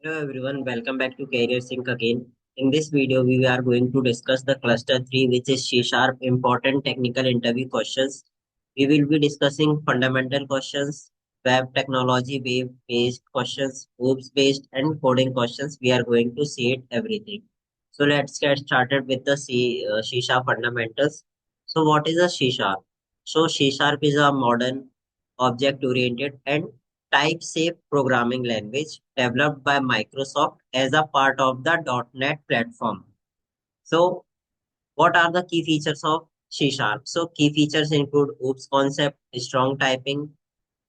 Hello everyone, welcome back to Career Sync again. In this video, we are going to discuss the cluster 3, which is C Sharp important technical interview questions. We will be discussing fundamental questions, web technology based questions, OOPS based, and coding questions. We are going to see it everything. So let's get started with the C Sharp fundamentals. So what is a C Sharp? So C Sharp is a modern object oriented and type-safe programming language developed by Microsoft as a part of the .NET platform. So, what are the key features of C Sharp? So, key features include OOPS concept, strong typing,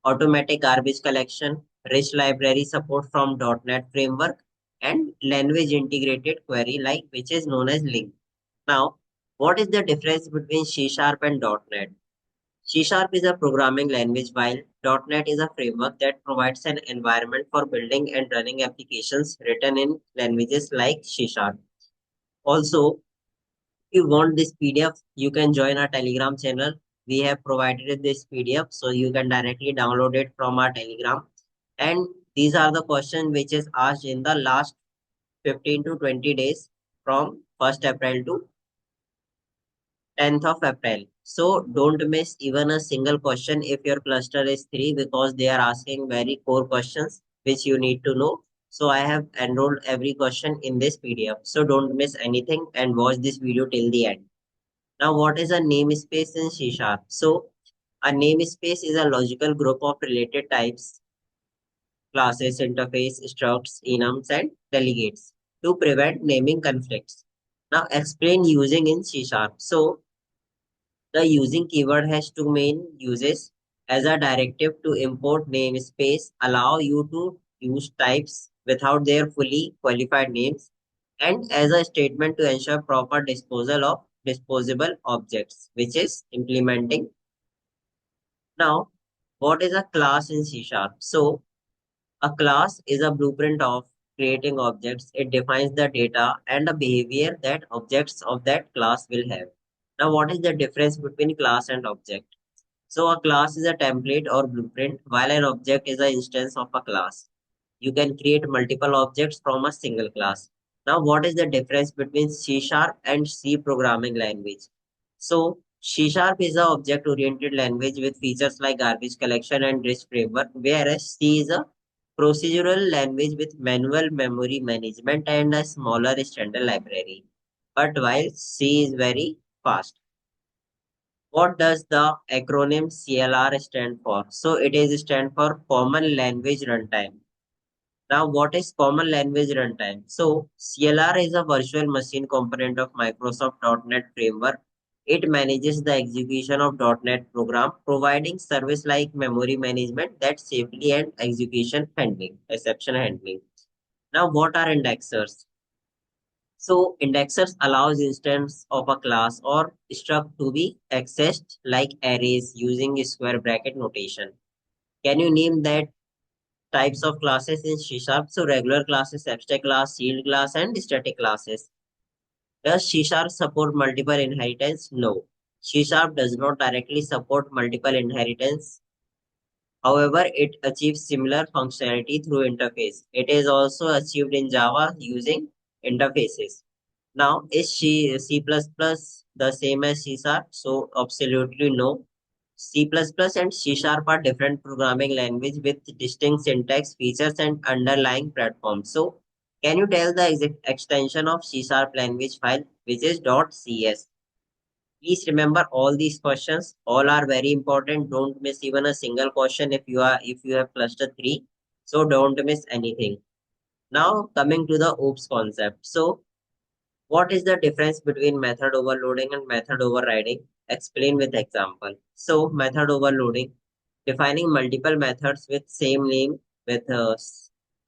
automatic garbage collection, rich library support from .NET framework, and language integrated query like which is known as LINQ. Now, what is the difference between C Sharp and .NET? C Sharp is a programming language while .NET is a framework that provides an environment for building and running applications written in languages like C Sharp. Also, if you want this PDF, you can join our Telegram channel. We have provided this PDF so you can directly download it from our Telegram. And these are the questions which is asked in the last 15 to 20 days from 1st April to 10th of April. So don't miss even a single question if your cluster is 3 because they are asking very core questions which you need to know. So I have enrolled every question in this PDF. So don't miss anything and watch this video till the end. Now what is a namespace in C Sharp? So a namespace is a logical group of related types, classes, interface, structs, enums and delegates to prevent naming conflicts. Now explain using in C Sharp. So the using keyword has two main uses. As a directive to import namespace, allow you to use types without their fully qualified names, and as a statement to ensure proper disposal of disposable objects, which is implementing. Now, what is a class in C Sharp? So, a class is a blueprint of creating objects. It defines the data and the behavior that objects of that class will have. Now, what is the difference between class and object? So a class is a template or blueprint, while an object is an instance of a class. You can create multiple objects from a single class. Now, what is the difference between C Sharp and C programming language? So C Sharp is a object-oriented language with features like garbage collection and rich framework, whereas C is a procedural language with manual memory management and a smaller standard library. But while C is very fast. What does the acronym CLR stand for? So it is stand for Common Language Runtime. Now, what is Common Language Runtime? So CLR is a virtual machine component of Microsoft .NET Framework. It manages the execution of .NET program, providing service like memory management that safely and execution handling, exception handling. Now, what are indexers? So indexers allows instance of a class or struct to be accessed like arrays using square bracket notation. Can you name that types of classes in C Sharp? So regular classes, abstract class, shield class, and static classes. Does C Sharp support multiple inheritance? No. C Sharp does not directly support multiple inheritance. However, it achieves similar functionality through interface. It is also achieved in Java using interfaces. Now, is C++ the same as C Sharp? So, absolutely no. C++ and C Sharp are different programming language with distinct syntax, features, and underlying platforms. So, can you tell the exact extension of C Sharp language file, which is .cs? Please remember all these questions. All are very important. Don't miss even a single question if you have cluster 3. So, don't miss anything. Now, coming to the OOPS concept. So, what is the difference between method overloading and method overriding? Explain with example. So, method overloading, defining multiple methods with same name with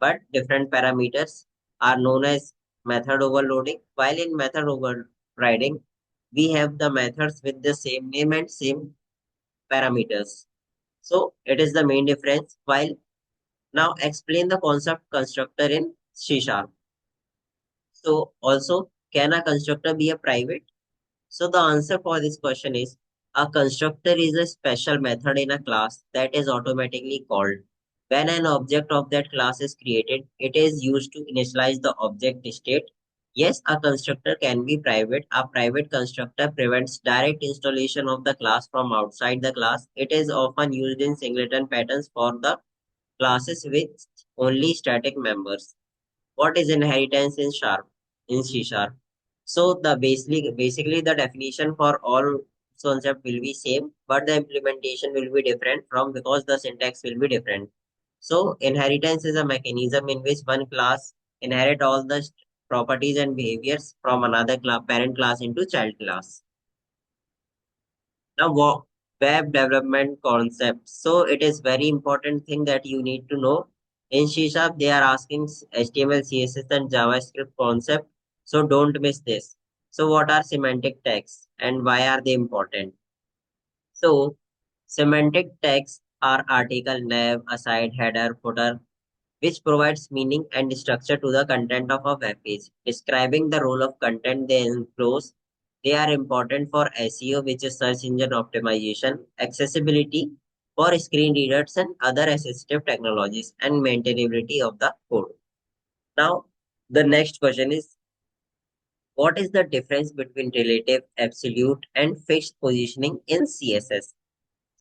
but different parameters are known as method overloading. While in method overriding, we have the methods with the same name and same parameters. So, it is the main difference. While now explain the concept constructor in C Sharp. So, also, can a constructor be a private? So the answer for this question is a constructor is a special method in a class that is automatically called When an object of that class is created, it is used to initialize the object state. Yes, a constructor can be private. A private constructor prevents direct installation of the class from outside the class. It is often used in singleton patterns for the classes with only static members. What is inheritance in sharp in C sharp? So the basically the definition for all concept will be same, but the implementation will be different from because the syntax will be different. So inheritance is a mechanism in which one class inherit all the properties and behaviors from another parent class into child class. Now, web development concept. So it is very important thing that you need to know. In C Sharp, they are asking HTML, CSS, and JavaScript concept. So don't miss this. So what are semantic tags and why are they important? So semantic tags are article, nav, aside, header, footer, which provides meaning and structure to the content of a web page. Describing the role of content they enclose, they are important for SEO, which is search engine optimization, accessibility for screen readers and other assistive technologies, and maintainability of the code. Now, the next question is what is the difference between relative, absolute, and fixed positioning in CSS?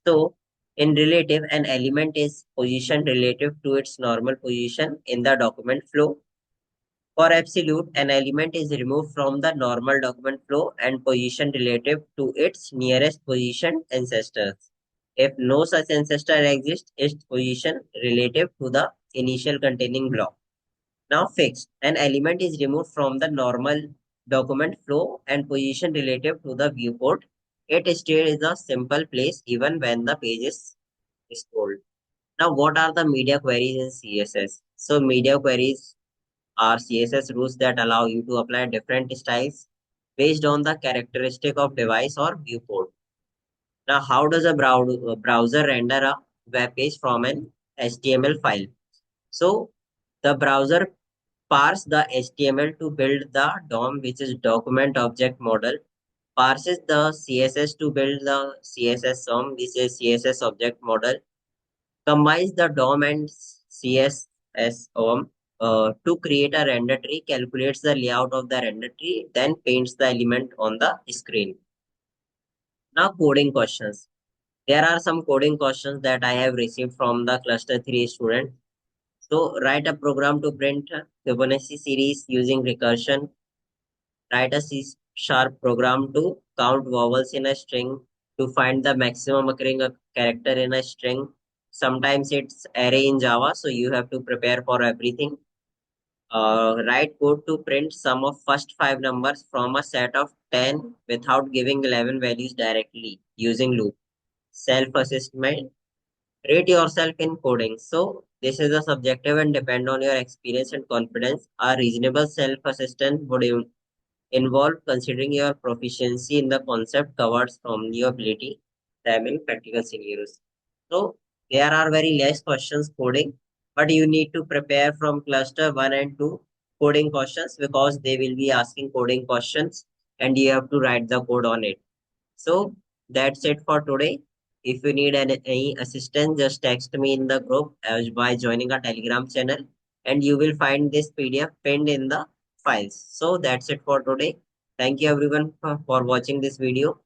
So, in relative, an element is positioned relative to its normal position in the document flow. For absolute, an element is removed from the normal document flow and positioned relative to its nearest positioned ancestors. If no such ancestor exists, its position relative to the initial containing block. Now fixed, an element is removed from the normal document flow and positioned relative to the viewport. It stays in a simple place even when the page is scrolled. Now, what are the media queries in CSS? So, media queries are CSS rules that allow you to apply different styles based on the characteristic of device or viewport. Now, how does a browser render a web page from an HTML file? So, the browser parse the HTML to build the DOM, which is document object model, parses the CSS to build the CSS SOM, which is CSS object model, combines the DOM and CSS to create a render tree, calculates the layout of the render tree, then paints the element on the screen. Now, coding questions. There are some coding questions that I have received from the cluster 3 student. So, write a program to print Fibonacci series using recursion. Write a C sharp program to count vowels in a string to find the maximum occurring character in a string. Sometimes it's array in Java, so you have to prepare for everything. Write code to print sum of first five numbers from a set of 10 without giving 11 values directly using loop. Self-assessment. Rate yourself in coding. So this is a subjective and depend on your experience and confidence. A reasonable self-assessment would involve considering your proficiency in the concept covered from your ability them in practical scenarios. So there are very less questions coding, but you need to prepare from cluster 1 and 2 coding questions because they will be asking coding questions and you have to write the code on it. So that's it for today. If you need any assistance, just text me in the group as by joining our Telegram channel, and you will find this PDF pinned in the files. So that's it for today. Thank you everyone for watching this video.